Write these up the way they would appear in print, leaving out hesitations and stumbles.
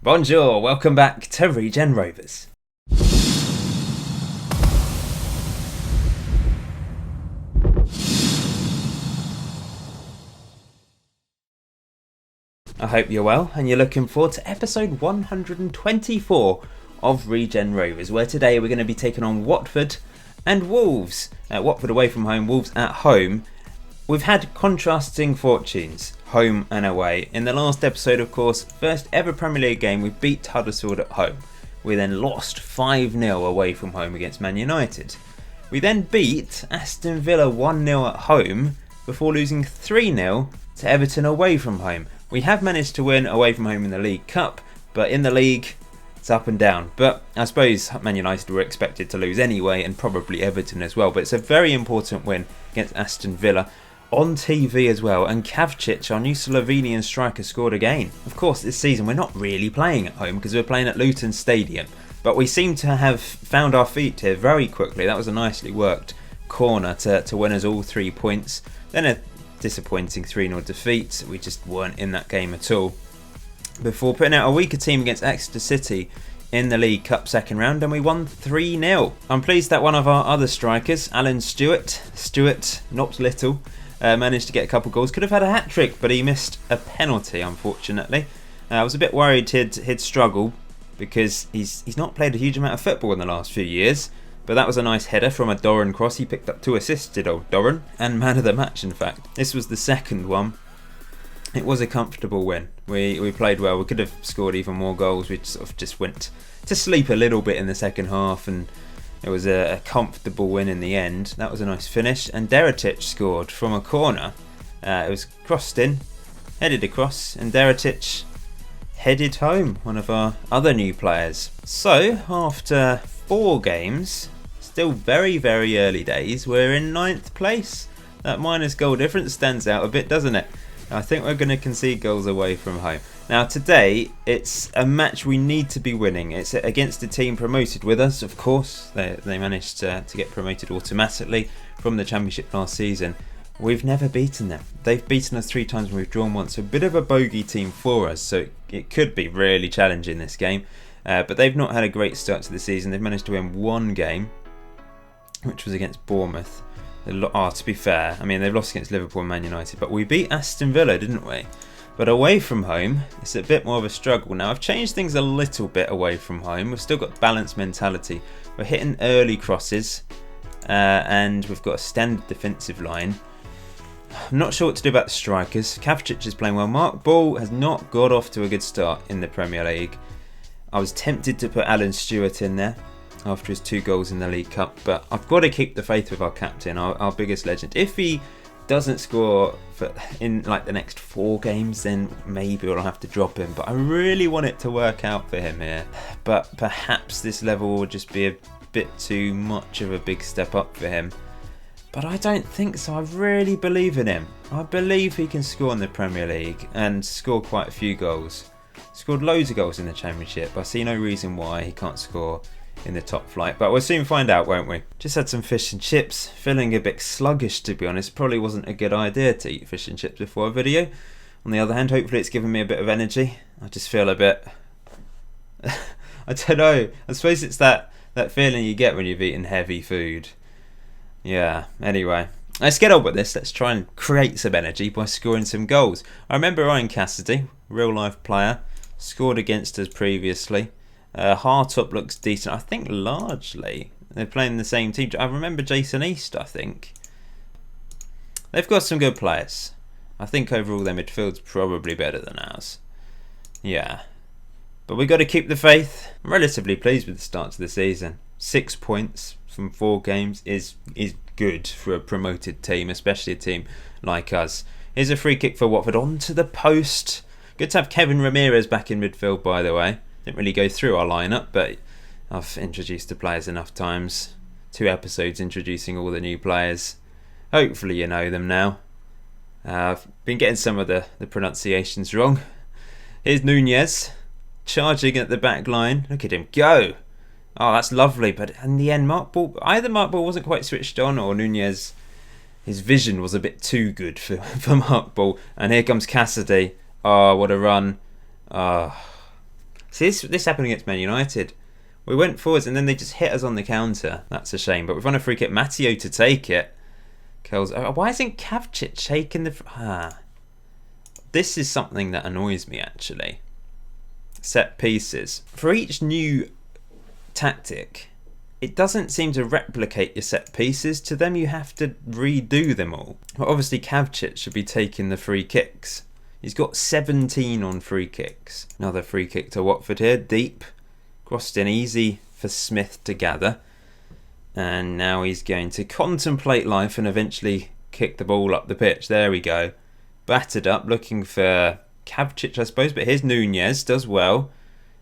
Bonjour, welcome back to Regen Rovers. I hope you're well and you're looking forward to episode 124 of Regen Rovers, where today we're going to be taking on Watford and Wolves. Watford away from home, Wolves at home. We've had contrasting fortunes, home and away. In the last episode, of course, first ever Premier League game, we beat Huddersfield at home. We then lost 5-0 away from home against Man United. We then beat Aston Villa 1-0 at home before losing 3-0 to Everton away from home. We have managed to win away from home in the League Cup, but in the league, it's up and down. But I suppose Man United were expected to lose anyway, and probably Everton as well. But it's a very important win against Aston Villa. On TV as well, and Kavcic, our new Slovenian striker, scored again. Of course, this season we're not really playing at home because we're playing at Luton Stadium, but we seem to have found our feet here very quickly. That was a nicely worked corner to win us all 3 points. Then a disappointing 3-0 defeat. We just weren't in that game at all. Before putting out a weaker team against Exeter City in the League Cup second round, and we won 3-0. I'm pleased that one of our other strikers, Alan Stewart, not Little, managed to get a couple goals. Could have had a hat-trick, but he missed a penalty, unfortunately. I was a bit worried he'd struggle because he's not played a huge amount of football in the last few years. But that was a nice header from a Doran cross. He picked up 2 assists, did old Doran, and man of the match, in fact. This was the second one. It was a comfortable win. We played well. We could have scored even more goals. We sort of just went to sleep a little bit in the second half, and it was a comfortable win in the end. That was a nice finish. And Deratic scored from a corner. It was crossed in, headed across, and Deratic headed home, one of our other new players. So, after 4 games, still very, very early days, we're in 9th place. That minus goal difference stands out a bit, doesn't it? I think we're going to concede goals away from home. Now today, it's a match we need to be winning. It's against a team promoted with us, of course. They managed to get promoted automatically from the Championship last season. We've never beaten them. They've beaten us 3 times and we've drawn once. So a bit of a bogey team for us, so it could be really challenging this game. But they've not had a great start to the season. They've managed to win 1 game, which was against Bournemouth. To be fair, I mean, they've lost against Liverpool and Man United, but we beat Aston Villa, didn't we? But away from home, it's a bit more of a struggle. Now, I've changed things a little bit away from home. We've still got balanced mentality. We're hitting early crosses, and we've got a standard defensive line. I'm not sure what to do about the strikers. Kavcic is playing well. Mark Ball has not got off to a good start in the Premier League. I was tempted to put Alan Stewart in there after his 2 goals in the League Cup, but I've got to keep the faith with our captain, our biggest legend. If he doesn't score in like the next 4 games, then maybe we'll have to drop him, but I really want it to work out for him here. But perhaps this level will just be a bit too much of a big step up for him, but I don't think so. I really believe in him. I believe he can score in the Premier League and score quite a few goals. Scored loads of goals in the Championship. I see no reason why he can't score in the top flight, but we'll soon find out, won't we? Just had some fish and chips, feeling a bit sluggish, to be honest. Probably wasn't a good idea to eat fish and chips before a video. On the other hand, hopefully it's given me a bit of energy. I just feel a bit I don't know, I suppose it's that feeling you get when you've eaten heavy food. Yeah, anyway, let's get on with this. Let's try and create some energy by scoring some goals. I remember Ryan Cassidy, real life player, scored against us previously. Hartop looks decent. I think largely they're playing the same team. I remember Jason East, I think. They've got some good players. I think overall their midfield's probably better than ours. Yeah. But we've got to keep the faith. I'm relatively pleased with the start to the season. 6 points from 4 games is good for a promoted team, especially a team like us. Here's a free kick for Watford onto the post. Good to have Kevin Ramirez back in midfield, by the way. Didn't really go through our lineup, but I've introduced the players enough times. 2 episodes introducing all the new players. Hopefully you know them now. I've been getting some of the pronunciations wrong. Here's Nunez, charging at the back line. Look at him go. Oh, that's lovely, but in the end, either Mark Ball wasn't quite switched on, or Nunez, his vision was a bit too good for Mark Ball. And here comes Cassidy. Oh, what a run. See, this happened against Man United. We went forwards and then they just hit us on the counter. That's a shame. But we've won a free kick. Matteo to take it. Why isn't Kavcic taking the... This is something that annoys me, actually. Set pieces. For each new tactic, it doesn't seem to replicate your set pieces. To them, you have to redo them all. Well, obviously, Kavcic should be taking the free kicks. He's got 17 on free kicks. Another free kick to Watford here. Deep. Crossed in easy for Smith to gather. And now he's going to contemplate life and eventually kick the ball up the pitch. There we go. Battered up, looking for Kavcic, I suppose. But here's Nunez, does well.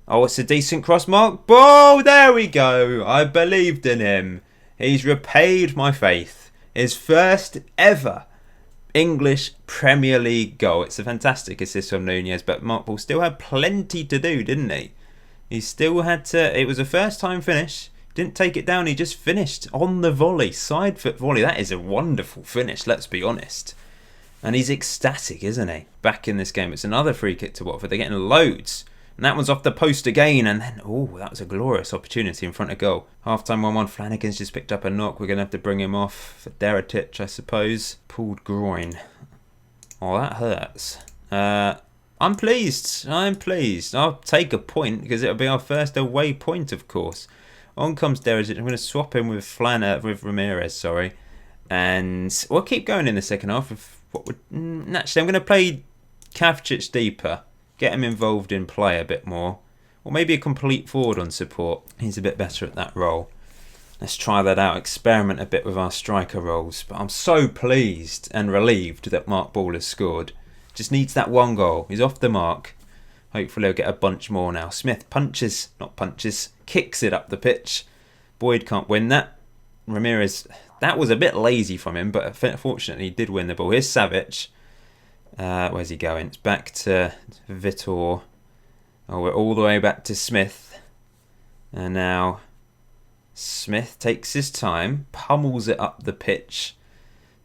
Oh, it's a decent cross mark. Oh, there we go. I believed in him. He's repaid my faith. His first ever English Premier League goal. It's a fantastic assist from Nunez, but Mark Ball still had plenty to do, didn't he? He still had to... It was a first-time finish. Didn't take it down, he just finished on the volley. Side foot volley. That is a wonderful finish, let's be honest. And he's ecstatic, isn't he? Back in this game. It's another free kick to Watford. They're getting loads. And that one's off the post again. And then, oh, that was a glorious opportunity in front of goal. Half-time 1-1. Flanagan's just picked up a knock. We're going to have to bring him off for Deratic, I suppose. Pulled groin. Oh, that hurts. I'm pleased. I'm pleased. I'll take a point because it'll be our first away point, of course. On comes Deratic. I'm going to swap him with Ramirez, sorry. And we'll keep going in the second half. Actually, I'm going to play Kavcic deeper. Get him involved in play a bit more. Or maybe a complete forward on support. He's a bit better at that role. Let's try that out. Experiment a bit with our striker roles. But I'm so pleased and relieved that Mark Ball has scored. Just needs that one goal. He's off the mark. Hopefully he'll get a bunch more now. Smith kicks it up the pitch. Boyd can't win that. Ramirez, that was a bit lazy from him, but fortunately he did win the ball. Here's Savic. Where's he going? It's back to Vitor. Oh, we're all the way back to Smith. And now Smith takes his time, pummels it up the pitch.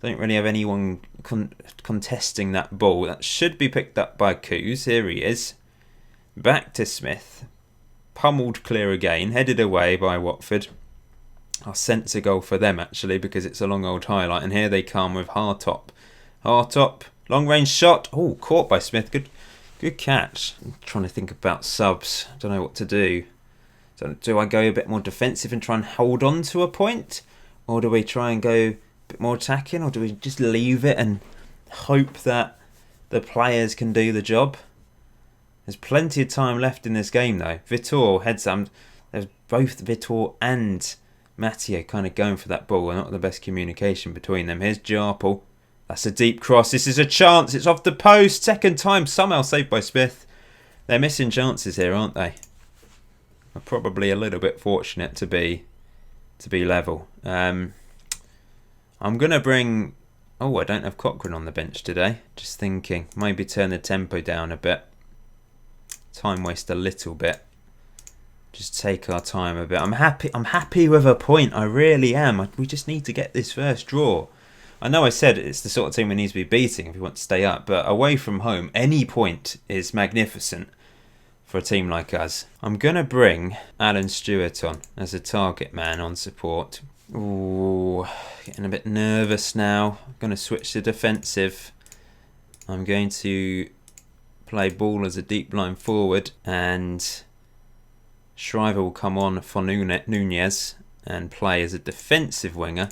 Don't really have anyone contesting that ball. That should be picked up by Kuz. Here he is. Back to Smith. Pummeled clear again. Headed away by Watford. I'll sense a goal for them, actually, because it's a long old highlight. And here they come with Hartop. Hartop. Long range shot. Oh, caught by Smith. Good catch. I'm trying to think about subs. Don't know what to do. Do I go a bit more defensive and try and hold on to a point? Or do we try and go a bit more attacking? Or do we just leave it and hope that the players can do the job? There's plenty of time left in this game, though. Vitor heads up. There's both Vitor and Matteo kind of going for that ball. Not the best communication between them. Here's Jarpel. That's a deep cross. This is a chance. It's off the post. Second time. Somehow saved by Smith. They're missing chances here, aren't they? Are probably a little bit fortunate to be level. I'm going to bring... Oh, I don't have Cochrane on the bench today. Just thinking. Maybe turn the tempo down a bit. Time waste a little bit. Just take our time a bit. I'm happy with a point. I really am. We just need to get this first draw. I know I said it's the sort of team we need to be beating if we want to stay up, but away from home, any point is magnificent for a team like us. I'm going to bring Alan Stewart on as a target man on support. Ooh, getting a bit nervous now. I'm going to switch to defensive. I'm going to play Ball as a deep line forward, and Shriver will come on for Nunez and play as a defensive winger.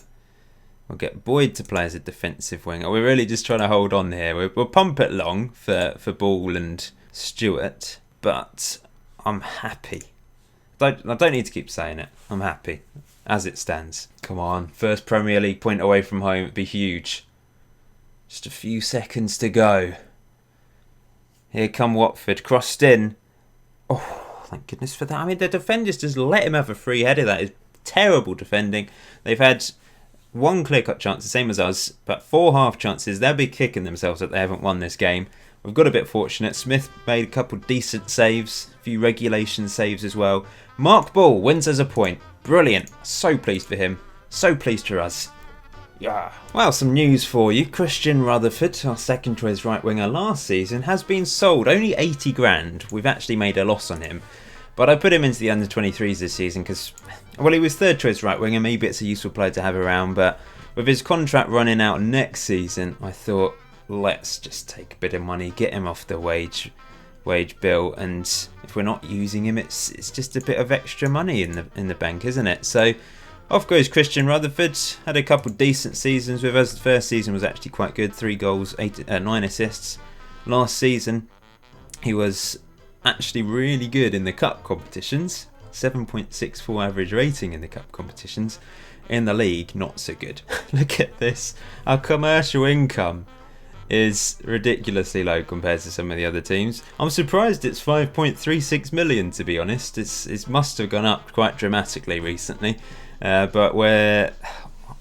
We'll get Boyd to play as a defensive winger. We're really just trying to hold on here. We'll pump it long for Ball and Stewart, but I'm happy. I don't need to keep saying it. I'm happy as it stands. Come on, first Premier League point away from home. It'd be huge. Just a few seconds to go. Here come Watford, crossed in. Oh, thank goodness for that. I mean, the defenders just let him have a free header. That is terrible defending. They've had one clear-cut chance, the same as us, but 4 half chances. They'll be kicking themselves that they haven't won this game. We've got a bit fortunate. Smith made a couple decent saves, a few regulation saves as well. Mark Ball wins us a point. Brilliant. So pleased for him. So pleased for us. Yeah. Well, some news for you. Christian Rutherford, our second choice right winger last season, has been sold. Only 80 grand. We've actually made a loss on him. But I put him into the under-23s this season because, well, he was third choice right winger. Maybe it's a useful player to have around, but with his contract running out next season, I thought, let's just take a bit of money, get him off the wage bill, and if we're not using him, it's just a bit of extra money in the bank, isn't it? So off goes Christian Rutherford. Had a couple decent seasons with us. The first season was actually quite good, 3 goals, 9 assists. Last season, he was actually really good in the cup competitions. 7.64 average rating in the cup competitions. In the league, not so good. Look at this. Our commercial income is ridiculously low compared to some of the other teams. I'm surprised it's 5.36 million, to be honest. It must have gone up quite dramatically recently, but we're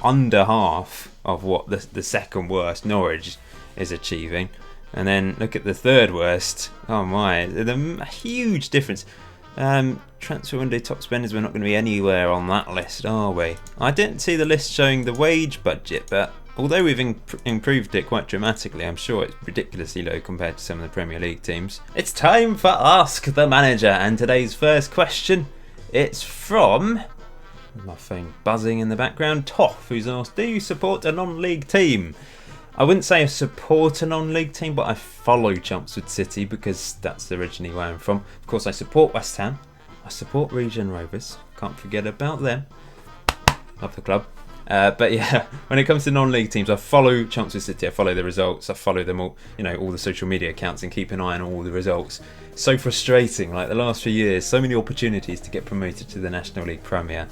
under half of what the second worst, Norwich, is achieving. And then look at the third worst. Oh my, a huge difference. Transfer window top spenders, we're not going to be anywhere on that list, are we? I didn't see the list showing the wage budget, but although we've improved it quite dramatically, I'm sure it's ridiculously low compared to some of the Premier League teams. It's time for Ask the Manager, and today's first question, it's from, my phone buzzing in the background, Toff, who's asked, do you support a non-league team? I wouldn't say I support a non-league team, but I follow Chelmsford City because that's originally where I'm from. Of course, I support West Ham. I support Regen Rovers. Can't forget about them. Love the club. But yeah, when it comes to non-league teams, I follow Chelmsford City. I follow the results. I follow them all, all the social media accounts, and keep an eye on all the results. So frustrating. Like the last few years, so many opportunities to get promoted to the National League Premier,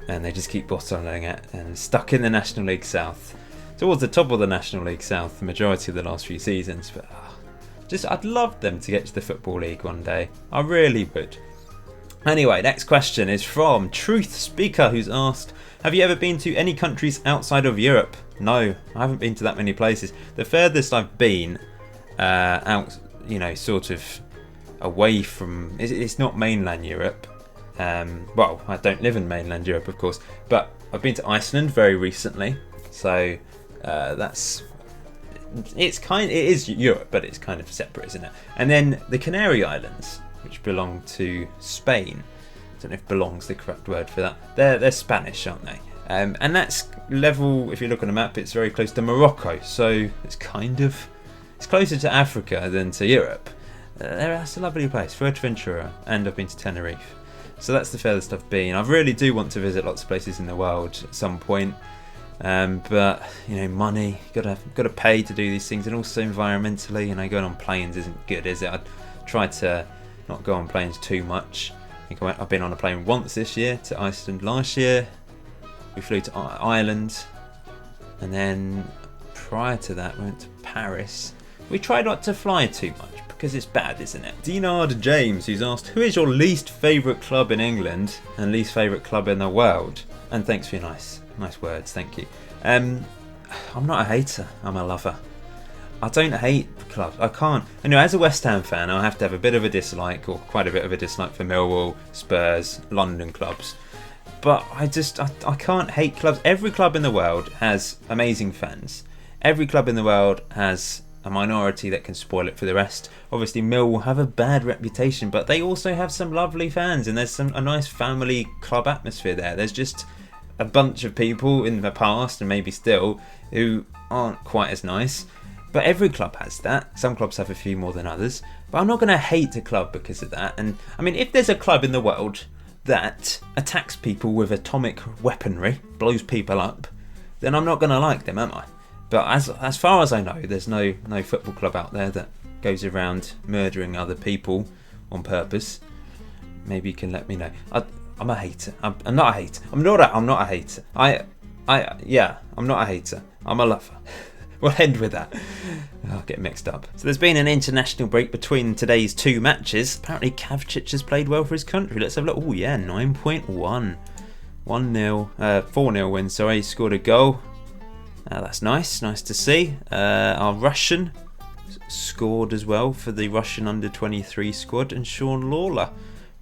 and they just keep bottling it and stuck in the National League South. Towards the top of the National League South the majority of the last few seasons, but I'd love them to get to the Football League one day. I really would. Anyway, next question is from Truth Speaker, who's asked, have you ever been to any countries outside of Europe? No, I haven't been to that many places. The furthest I've been out, sort of away from, it's not mainland Europe. Well, I don't live in mainland Europe, of course, but I've been to Iceland very recently. So it is Europe, but it's kind of separate, isn't it? And then the Canary Islands, which belong to Spain. I don't know if belong's the correct word for that. They're Spanish, aren't they? And that's level, if you look on a map, it's very close to Morocco. So it's closer to Africa than to Europe. That's a lovely place, Fuerteventura, and I've been to Tenerife. So that's the furthest I've been. I really do want to visit lots of places in the world at some point. But money, gotta pay to do these things, and also environmentally, going on planes isn't good, is it? I'd try to not go on planes too much. I've been on a plane once this year to Iceland. Last year we flew to Ireland, and then prior to that we went to Paris. We try not to fly too much because it's bad, isn't it? Dinard James, who's asked, who is your least favourite club in England and least favourite club in the world? And thanks for your nice words, thank you. I'm not a hater, I'm a lover. I don't hate clubs, I can't. As a West Ham fan, I have to have a bit of a dislike, or quite a bit of a dislike for Millwall, Spurs, London clubs. But I can't hate clubs. Every club in the world has amazing fans. Every club in the world has a minority that can spoil it for the rest. Obviously Millwall have a bad reputation, but they also have some lovely fans, and there's a nice family club atmosphere there. There's just a bunch of people in the past, and maybe still, who aren't quite as nice. But every club has that. Some clubs have a few more than others. But I'm not going to hate a club because of that. And if there's a club in the world that attacks people with atomic weaponry, blows people up, then I'm not going to like them, am I? But as far as I know, there's no football club out there that goes around murdering other people on purpose. Maybe you can let me know. I'm a hater. I'm not a hater. I'm not a hater. I'm not a hater. I'm a lover. We'll end with that. I'll get mixed up. So there's been an international break between today's two matches. Apparently Kavcic has played well for his country. Let's have a look. Oh yeah, 9.1. 1-0, 4-0 win, sorry. He scored a goal. That's nice to see. Our Russian scored as well for the Russian under-23 squad, and Sean Lawler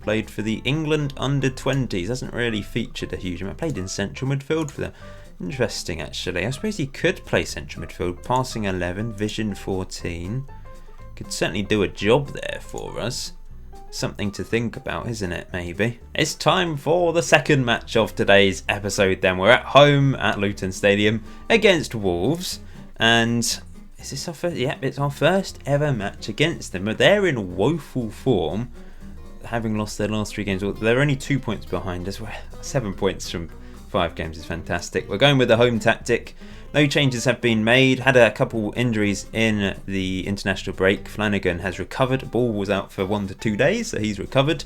played for the England under-20s. Hasn't really featured a huge amount. Played in central midfield for them. Interesting, actually. I suppose he could play central midfield. Passing 11, vision 14. Could certainly do a job there for us. Something to think about, isn't it, maybe? It's time for the second match of today's episode then. We're at home at Luton Stadium against Wolves. And is this our first? Yep, it's our first ever match against them. But they're in woeful form, having lost their last 3 games. They're only 2 points behind us. We're 7 points from 5 games is fantastic. We're going with the home tactic. No changes have been made. Had a couple injuries in the international break. Flanagan has recovered. Ball was out for 1 to 2 days, so he's recovered.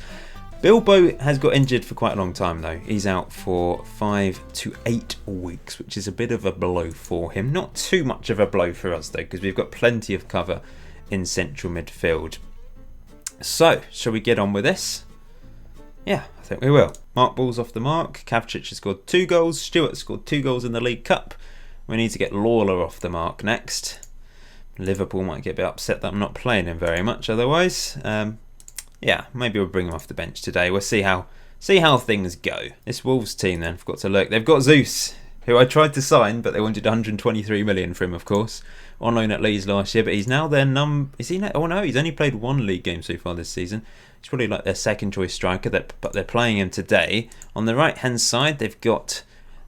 Bilbo has got injured for quite a long time though. He's out for 5 to 8 weeks, which is a bit of a blow for him. Not too much of a blow for us though, because we've got plenty of cover in central midfield. So, shall we get on with this? Yeah, I think we will. Mark Ball's off the mark. Kavcic has scored 2 goals. Stewart scored 2 goals in the League Cup. We need to get Lawler off the mark next. Liverpool might get a bit upset that I'm not playing him very much otherwise. Yeah, maybe we'll bring him off the bench today. We'll see how things go. This Wolves team then, forgot to look. They've got Zeus, who I tried to sign, but they wanted 123 million for him, of course, on loan at Leeds last year. But he's now their Is he? Oh no, he's only played 1 league game so far this season. He's probably like their second choice striker, but they're playing him today. On the right hand side, they've got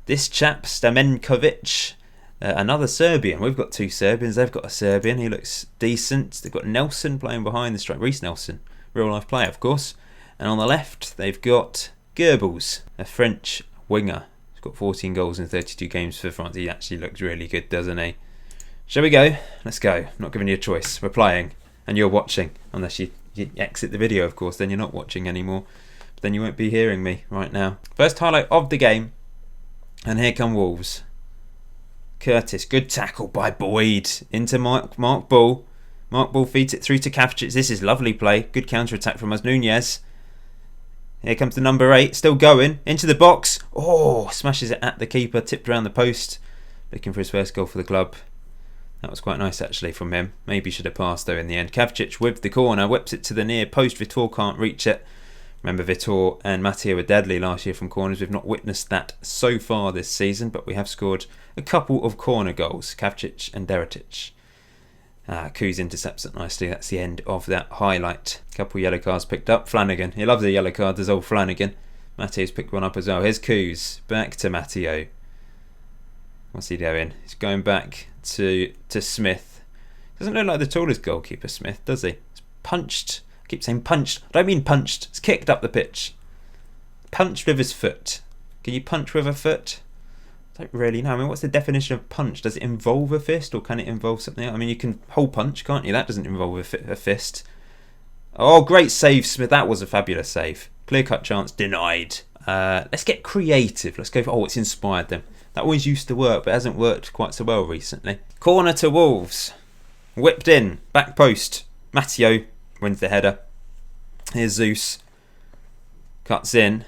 this chap, Stamenkovic. Another Serbian. We've got 2 Serbians. They've got a Serbian. He looks decent. They've got Nelson playing behind the strike. Reece Nelson, real life player, of course. And on the left, they've got Goebbels, a French winger. He's got 14 goals in 32 games for France. He actually looks really good, doesn't he? Shall we go? Let's go. I'm not giving you a choice. We're playing, and you're watching. Unless you exit the video, of course. Then you're not watching anymore. But then you won't be hearing me right now. First highlight of the game, and here come Wolves. Curtis, good tackle by Boyd into Mark Ball. Mark Ball feeds it through to Kavcic. This is lovely play. Good counter-attack from us. Nunez. Here comes the number 8. Still going. Into the box. Oh, smashes it at the keeper. Tipped around the post. Looking for his first goal for the club. That was quite nice actually from him. Maybe should have passed though in the end. Kavcic with the corner. Whips it to the near post. Vitor can't reach it. Remember, Vitor and Matteo were deadly last year from corners. We've not witnessed that so far this season, but we have scored a couple of corner goals. Kavcic and Deratic. Kuz intercepts it nicely. That's the end of that highlight. Couple yellow cards picked up. Flanagan. He loves a yellow card, does old Flanagan. Matteo's picked one up as well. Here's Kuz. Back to Matteo. What's he doing? He's going back to Smith. Doesn't look like the tallest goalkeeper, Smith, does he? He's punched. I keep saying punched. I don't mean punched. It's kicked up the pitch. Punched with his foot. Can you punch with a foot? I don't really know. I mean, what's the definition of punch? Does it involve a fist or can it involve something else? I mean, you can hole punch, can't you? That doesn't involve a fist. Oh, great save, Smith. That was a fabulous save. Clear-cut chance denied. Let's get creative. Let's go for... Oh, it's inspired them. That always used to work, but it hasn't worked quite so well recently. Corner to Wolves. Whipped in. Back post. Matteo wins the header. Here's Zeus. Cuts in.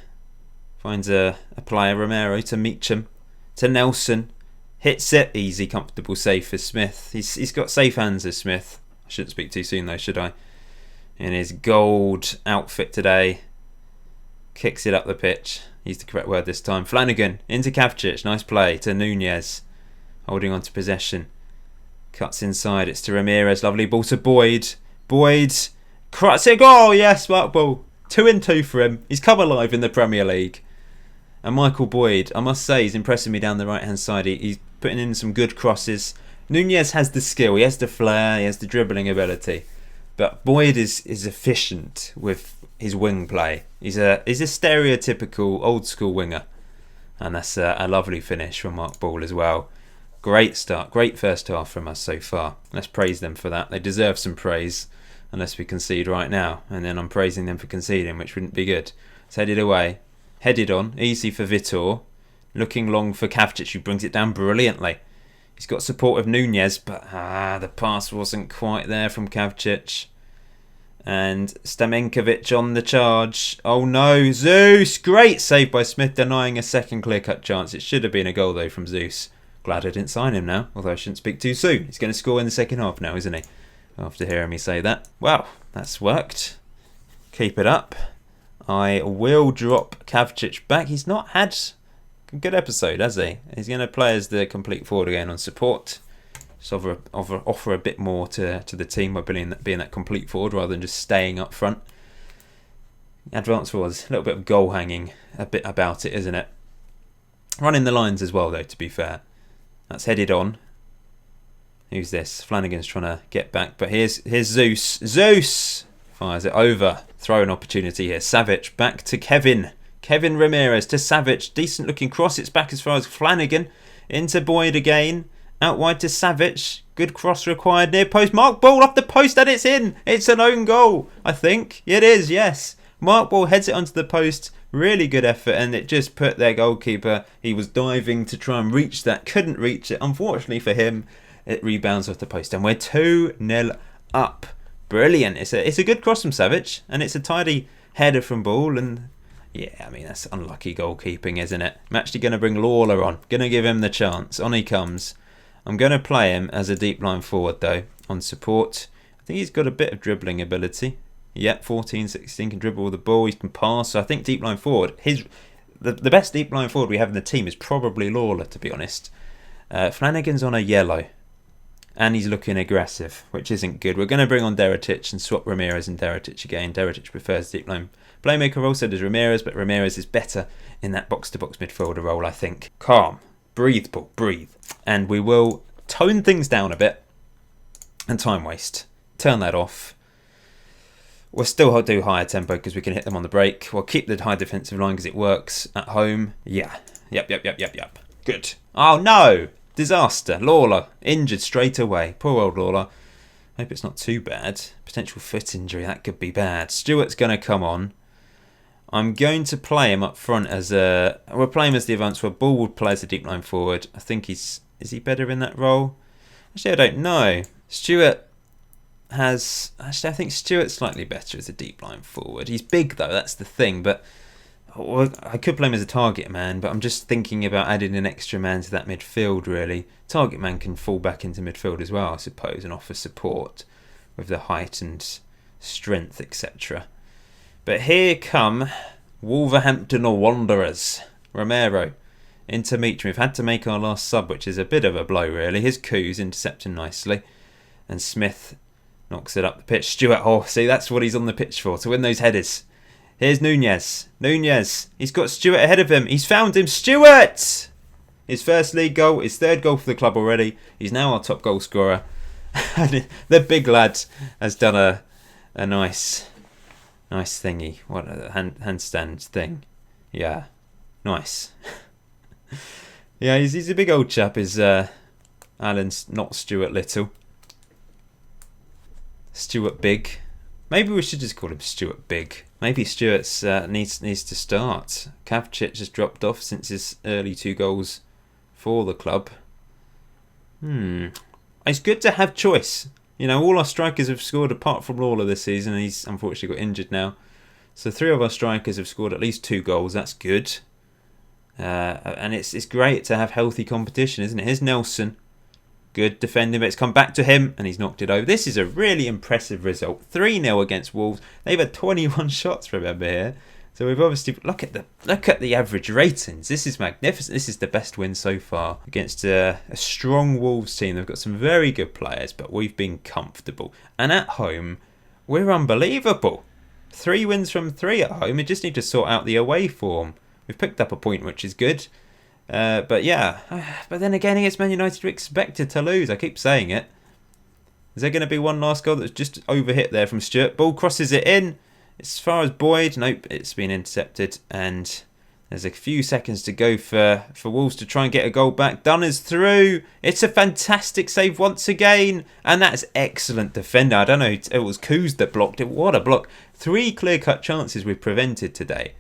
Finds a player, Romero, to Meacham. To Nelson. Hits it. Easy, comfortable save for Smith. He's got safe hands as Smith. I shouldn't speak too soon though, should I? In his gold outfit today. Kicks it up the pitch. Used the correct word this time. Flanagan into Kavcic. Nice play to Nunez. Holding on to possession. Cuts inside. It's to Ramirez. Lovely ball to Boyd. Boyd. Cuts it. Oh yes, smart ball. 2-2 for him. He's come alive in the Premier League. And Michael Boyd, I must say, he's impressing me down the right hand side. He's putting in some good crosses. Nunez has the skill. He has the flair. He has the dribbling ability. But Boyd is efficient with his wing play. He's a stereotypical old school winger. And that's a lovely finish from Mark Ball as well. Great start. Great first half from us so far. Let's praise them for that. They deserve some praise. Unless we concede right now. And then I'm praising them for conceding, which wouldn't be good. It's headed away. Headed on. Easy for Vitor. Looking long for Kavcic, who brings it down brilliantly. He's got support of Nunez, but the pass wasn't quite there from Kavcic. And Stamenkovic on the charge. Oh no, Zeus! Great save by Smith, denying a second clear-cut chance. It should have been a goal though from Zeus. Glad I didn't sign him now, although I shouldn't speak too soon. He's going to score in the second half now, isn't he? After hearing me say that. Well, that's worked. Keep it up. I will drop Kavcic back. He's not had a good episode, has he? He's going to play as the complete forward again on support. Just offer a bit more to the team by being that complete forward rather than just staying up front. Advance forwards, a little bit of goal hanging a bit about it, isn't it? Running the lines as well, though, to be fair. That's headed on. Who's this? Flanagan's trying to get back, but here's Zeus. Zeus fires it over. Throwing opportunity here. Savic back to Kevin. Kevin Ramirez to Savic. Decent looking cross. It's back as far as Flanagan. Into Boyd again. Out wide to Savic. Good cross required near post. Mark Ball off the post and it's in. It's an own goal, I think. It is, yes. Mark Ball heads it onto the post. Really good effort, and it just put their goalkeeper. He was diving to try and reach that. Couldn't reach it. Unfortunately for him, it rebounds off the post. And we're 2-0 up. Brilliant. It's a good cross from Savic, and it's a tidy header from Ball. And yeah, I mean, that's unlucky goalkeeping, isn't it? I'm actually going to bring Lawler on. Going to give him the chance. On he comes. I'm going to play him as a deep line forward, though, on support. I think he's got a bit of dribbling ability. Yep, 14, 16, can dribble the ball, he can pass. So I think deep line forward, the best deep line forward we have in the team is probably Lawler, to be honest. Flanagan's on a yellow, and he's looking aggressive, which isn't good. We're going to bring on Deretic and swap Ramirez and Deretic again. Deretic prefers deep line playmaker role, so does Ramirez, but Ramirez is better in that box-to-box midfielder role, I think. Calm. Breathe, Paul, breathe. And we will tone things down a bit and time waste. Turn that off. We'll still do higher tempo because we can hit them on the break. We'll keep the high defensive line because it works at home. Yeah. Yep. Good. Oh, no. Disaster. Lawler. Injured straight away. Poor old Lawler. Hope it's not too bad. Potential foot injury. That could be bad. Stewart's going to come on. I'm going to play him up front as a... We'll play him as the advance forward. Ball would play as a deep line forward. I think he's... Is he better in that role? Actually, I don't know. Stewart... I think Stewart's slightly better as a deep line forward. He's big though, that's the thing, but I could play him as a target man, but I'm just thinking about adding an extra man to that midfield really. Target man can fall back into midfield as well, I suppose, and offer support with the height and strength, etc. But here come Wolverhampton Wanderers. Romero into Meacham. We've had to make our last sub, which is a bit of a blow really. His Coos intercepting nicely, and Smith knocks it up the pitch. Stewart, see, that's what he's on the pitch for, to win those headers. Here's Nunez. He's got Stewart ahead of him. He's found him. Stewart! His first league goal, his third goal for the club already. He's now our top goal scorer. The big lad has done a nice thingy. What a handstand thing. Yeah, nice. Yeah, he's a big old chap. Is Alan's not Stewart Little. Stewart Big. Maybe we should just call him Stewart Big. Maybe Stewart's needs to start. Kavcic has dropped off since his early 2 goals for the club. It's good to have choice. You know, all our strikers have scored apart from Lawler this season, and he's unfortunately got injured now. So 3 of our strikers have scored at least 2 goals. That's good. And it's great to have healthy competition, isn't it? Here's Nelson. Good defending, but it's come back to him and he's knocked it over. This is a really impressive result. 3-0 against Wolves. They've had 21 shots, remember, here. So we've obviously... Look at the average ratings. This is magnificent. This is the best win so far against a strong Wolves team. They've got some very good players, but we've been comfortable. And at home, we're unbelievable. 3 wins from 3 at home. We just need to sort out the away form. We've picked up a point, which is good. But yeah, but then again against Man United we're expected to lose. I keep saying it. Is there going to be one last goal that's just overhit there from Stewart? Ball crosses it in. As far as Boyd, nope, it's been intercepted. And there's a few seconds to go for Wolves to try and get a goal back. Dunner's through. It's a fantastic save once again. And that's excellent defender. I don't know, it was Coos that blocked it. What a block. 3 clear-cut chances we've prevented today.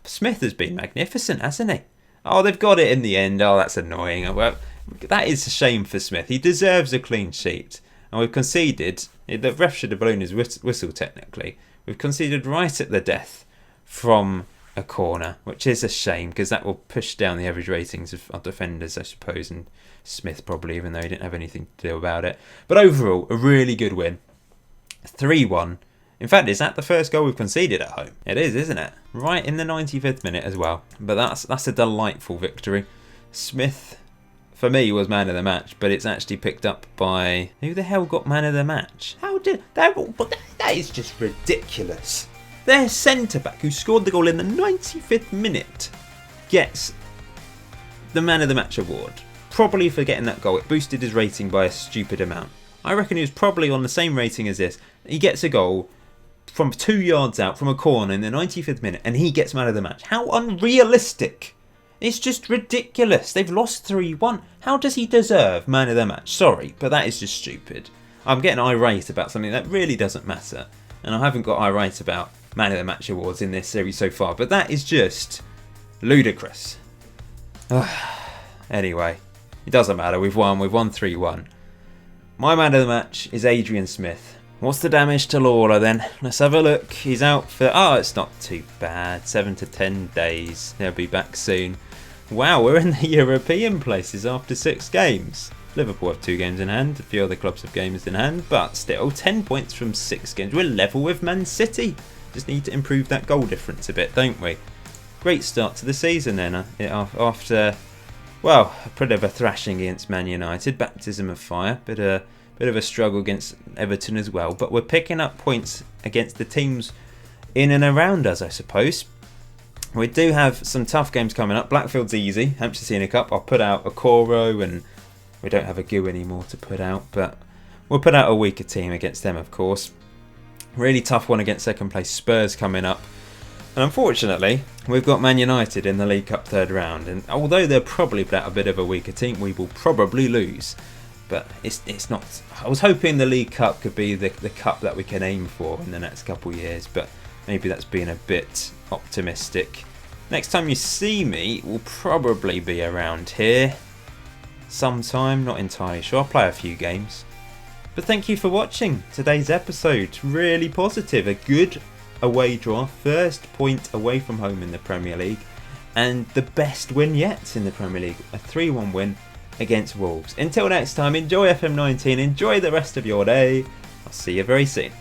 Smith has been magnificent, hasn't he? Oh, they've got it in the end. Oh, that's annoying. Well, that is a shame for Smith. He deserves a clean sheet. And we've conceded. The ref should have blown his whistle, technically. We've conceded right at the death from a corner, which is a shame because that will push down the average ratings of our defenders, I suppose, and Smith probably, even though he didn't have anything to do about it. But overall, a really good win. 3-1. In fact, is that the first goal we've conceded at home? It is, isn't it? Right in the 95th minute as well. But that's a delightful victory. Smith, for me, was man of the match, but it's actually picked up by... Who the hell got man of the match? How did... That is just ridiculous. Their centre-back, who scored the goal in the 95th minute, gets the Man of the Match award. Probably for getting that goal. It boosted his rating by a stupid amount. I reckon he was probably on the same rating as this. He gets a goal from 2 yards out from a corner in the 95th minute and he gets Man of the Match. How unrealistic. It's just ridiculous. They've lost 3-1. How does he deserve Man of the Match? Sorry, but that is just stupid. I'm getting irate about something that really doesn't matter. And I haven't got irate about Man of the Match awards in this series so far. But that is just ludicrous. Anyway, it doesn't matter. We've won 3-1. My Man of the Match is Adrian Smith. What's the damage to Lawler then? Let's have a look. He's out for... Oh, it's not too bad. 7 to 10 days. He'll be back soon. Wow, we're in the European places after 6 games. Liverpool have 2 games in hand. A few other clubs have games in hand. But still, 10 points from 6 games. We're level with Man City. Just need to improve that goal difference a bit, don't we? Great start to the season then. After... Well, a bit of a thrashing against Man United, baptism of fire, bit of a struggle against Everton as well. But we're picking up points against the teams in and around us, I suppose. We do have some tough games coming up. Blackfield's easy, Hampshire Senior Cup. I'll put out a Coro, and we don't have a Goo anymore to put out, but we'll put out a weaker team against them, of course. Really tough one against second place Spurs coming up. And unfortunately, we've got Man United in the League Cup 3rd round. And although they'll probably put out a bit of a weaker team, we will probably lose. But it's not... I was hoping the League Cup could be the cup that we can aim for in the next couple of years. But maybe that's being a bit optimistic. Next time you see me, will probably be around here. Sometime, not entirely sure. I'll play a few games. But thank you for watching today's episode. Really positive. A good away draw, first point away from home in the Premier League, and the best win yet in the Premier League, a 3-1 win against Wolves. Until next time, enjoy FM19, enjoy the rest of your day. I'll see you very soon.